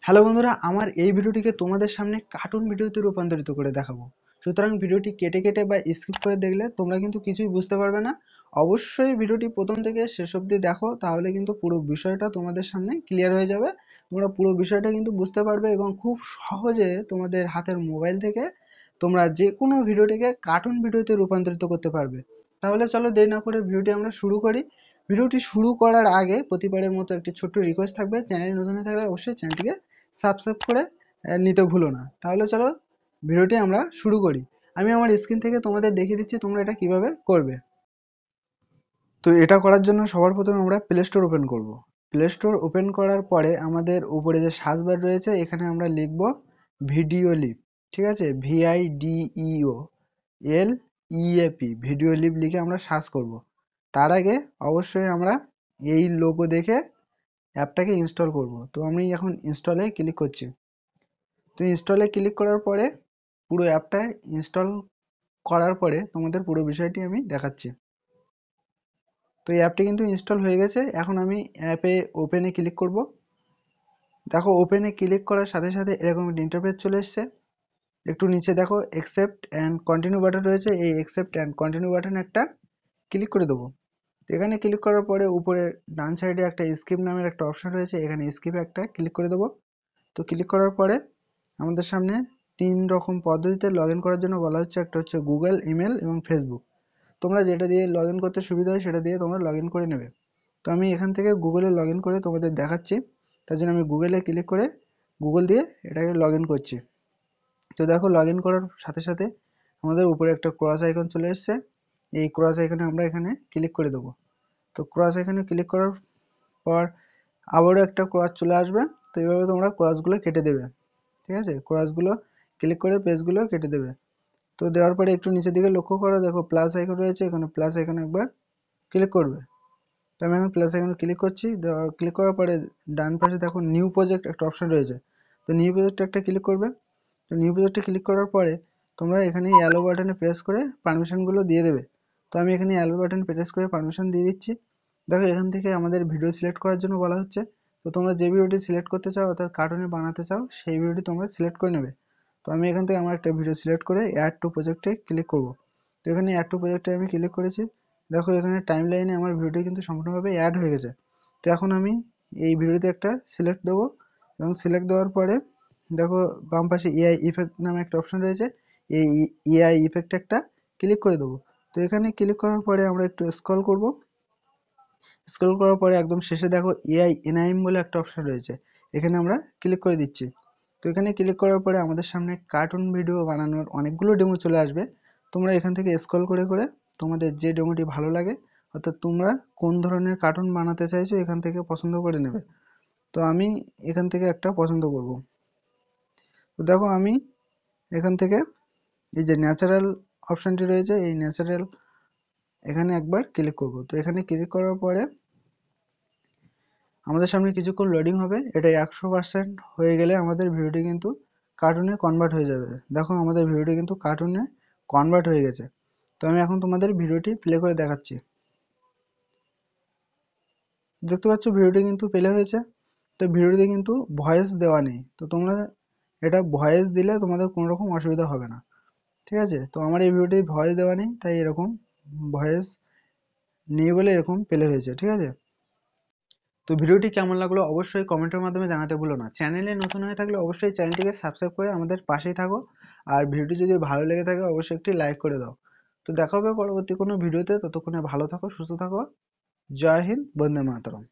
Hello বন্ধুরা, আমার এই ভিডিওটিকে তোমাদের সামনে কার্টুন ভিডিওতে রূপান্তরিত করে দেখাবো। সুতরাং ভিডিওটি কেটে কেটে বা স্কিপ করে দেখলে তোমরা কিন্তু কিছুই বুঝতে পারবে না। অবশ্যই ভিডিওটি প্রথম থেকে শেষ অবধি দেখো, তাহলে কিন্তু পুরো বিষয়টা তোমাদের সামনে ক্লিয়ার হয়ে যাবে। তোমরা পুরো বিষয়টা কিন্তু বুঝতে পারবে এবং খুব সহজে তোমাদের হাতের মোবাইল থেকে তোমরা যে কোনো ভিডিওটিকে কার্টুন ভিডিওতে রূপান্তরিত করতে পারবে। তাহলে চলো দেরি না করে ভিডিওটি আমরা শুরু করি। ভিডিওটি শুরু করার আগে প্রতিবারের মতো একটি ছোট্ট রিকোয়েস্ট থাকবে, চ্যানেল নতুন হয়ে থাকলে অবশ্যই চ্যানেলটিকে সাবস্ক্রাইব করে নিতে ভুলো না। তাহলে চলো ভিডিওটি আমরা শুরু করি। আমি আমার স্ক্রিন থেকে তোমাদের দেখিয়ে দিচ্ছি তোমরা এটা কিভাবে করবে। তো এটা করার জন্য সবার প্রথমে আমরা প্লে স্টোর ওপেন করব। প্লে স্টোর ওপেন করার পরে আমাদের উপরে যে সার্চ বার রয়েছে এখানে আমরা লিখব ভিডিও লিপ। ঠিক আছে, VIDEOLEAP ভিডিও লিপ লিখে আমরা সার্চ করব। তার আগে অবশ্যই আমরা এই লোগো দেখে অ্যাপটাকে ইনস্টল করব। তো আমি এখন ইনস্টলে ক্লিক করছি। তো ইনস্টলে ক্লিক করার পরে পুরো অ্যাপটা ইনস্টল করার পরে তোমাদের পুরো বিষয়টি আমি দেখাচ্ছি। তো এই অ্যাপটি কিন্তু ইনস্টল হয়ে গেছে। এখন আমি অ্যাপে ওপেনে ক্লিক করব। দেখো ওপেনে ক্লিক করার সাথে সাথে এরকম একটা ইন্টারফেস চলে এসছে। একটু নিচে দেখো অ্যাকসেপ্ট অ্যান্ড কন্টিনিউ বাটন রয়েছে, এই অ্যাকসেপ্ট অ্যান্ড কন্টিনিউ বাটনে একটা ক্লিক করে দেবো। তো এখানে ক্লিক করার পরে উপরে ডান সাইডে একটা স্কিপ নামের একটা অপশন রয়েছে, এখানে স্কিপে একটা ক্লিক করে দেবো। তো ক্লিক করার পরে আমাদের সামনে 3 রকম পদ্ধতিতে লগ ইন করার জন্য বলা হচ্ছে। একটা হচ্ছে গুগল, ইমেল এবং ফেসবুক। তোমরা যেটা দিয়ে লগ ইন করতে সুবিধা হয় সেটা দিয়ে তোমরা লগ ইন করে নেবে। তো আমি এখান থেকে গুগলে লগ ইন করে তোমাদের দেখাচ্ছি। তার জন্য আমি গুগলে ক্লিক করে গুগল দিয়ে এটাকে লগ ইন করছি। তো দেখো লগ ইন করার সাথে সাথে আমাদের উপরে একটা ক্রস আইকন চলে এসছে। এই ক্রস আইকনে আমরা এখানে ক্লিক করে দেবো। তো ক্রস আইকনে ক্লিক করার পর আবারও একটা ক্রস চলে আসবে। তো এইভাবে তোমরা ক্রসগুলো কেটে দেবে। ঠিক আছে, ক্রসগুলো ক্লিক করে পেজগুলো কেটে দেবে। তো দেওয়ার পরে একটু নিচের দিকে লক্ষ্য করো, দেখো প্লাস আইকন রয়েছে, এখানে প্লাস আইকনে একবার ক্লিক করবে। তো আমি এখন প্লাস আইকনে ক্লিক করছি। ক্লিক করার পরে ডান পাশে দেখো নিউ প্রজেক্ট একটা অপশন রয়েছে। তো নিউ প্রজেক্টে একটা ক্লিক করবে। তো নিউ প্রজেক্টে ক্লিক করার পরে তোমরা এখানে অ্যালো বাটনে প্রেস করে পারমিশনগুলো দিয়ে দেবে। তো আমি এখানে অ্যালো বাটন প্রেস করে পারমিশন দিয়ে দিচ্ছি। দেখো এখান থেকে আমাদের ভিডিও সিলেক্ট করার জন্য বলা হচ্ছে। তো তোমরা যে ভিডিওটি সিলেক্ট করতে চাও অর্থাৎ কার্টুনে বানাতে চাও সেই ভিডিওটি তোমরা সিলেক্ট করে নেবে। তো আমি এখান থেকে আমার একটা ভিডিও সিলেক্ট করে অ্যাড টু প্রজেক্টে ক্লিক করব। তো এখানে অ্যাড টু প্রজেক্টে আমি ক্লিক করেছি। দেখো এখানে টাইম লাইনে আমার ভিডিওটি কিন্তু সম্পূর্ণভাবে অ্যাড হয়ে গেছে। তো এখন আমি এই ভিডিওতে একটা সিলেক্ট দেবো এবং সিলেক্ট দেওয়ার পরে দেখো বাম পাশে এআই ইফেক্ট নামে একটা অপশন রয়েছে, এই এআই ইফেক্টে একটা ক্লিক করে দেবো। তো এখানে ক্লিক করার পরে আমরা একটু স্ক্রল করব। স্ক্রল করার পরে একদম শেষে দেখো এআই এনআইএম বলে একটা অপশন রয়েছে, এখানে আমরা ক্লিক করে দিচ্ছি। তো এখানে ক্লিক করার পরে আমাদের সামনে কার্টুন ভিডিও বানানোর অনেকগুলো ডেমো চলে আসবে। তোমরা এখান থেকে স্ক্রল করে করে তোমাদের যে ডেমোটি ভালো লাগে অর্থাৎ তোমরা কোন ধরনের কার্টুন বানাতে চাইছো এখান থেকে পছন্দ করে নেবে। তো আমি এখান থেকে একটা পছন্দ করব। তো দেখো আমি এখান থেকে এই যে ন্যাচারাল অপশানটি রয়েছে, এই ন্যাচারাল এখানে একবার ক্লিক করব। তো এখানে ক্লিক করার পরে আমাদের সামনে কিছুক্ষণ লোডিং হবে। এটা 100% হয়ে গেলে আমাদের ভিডিওটি কিন্তু কার্টুনে কনভার্ট হয়ে যাবে। দেখো আমাদের ভিডিওটি কিন্তু কার্টুনে কনভার্ট হয়ে গেছে। তো আমি এখন তোমাদের ভিডিওটি প্লে করে দেখাচ্ছি। দেখতে পাচ্ছ ভিডিওটি কিন্তু প্লে হয়েছে। তো ভিডিওতে কিন্তু ভয়েস দেওয়া নেই। তো তোমরা এটা ভয়েস দিলে তোমাদের কোনো রকম অসুবিধা হবে না। ঠিক আছে, তো আমার এই ভিডিওটি ভয়েস দেওয়া নেই তাই এরকম ভয়েস নেই বলে এরকম প্লে হয়েছে। ঠিক আছে, তো ভিডিওটি কেমন লাগলো অবশ্যই কমেন্টের মাধ্যমে জানাতে ভুলো না। চ্যানেলে নতুন হয়ে থাকলে অবশ্যই চ্যানেলটিকে সাবস্ক্রাইব করে আমাদের পাশেই থাকো। আর ভিডিওটি যদি ভালো লেগে থাকে অবশ্যই একটি লাইক করে দাও। তো দেখা হবে পরবর্তী কোনো ভিডিওতে, ততক্ষণে ভালো থাকো, সুস্থ থাকো। জয় হিন্দ, বন্দে মাতরম।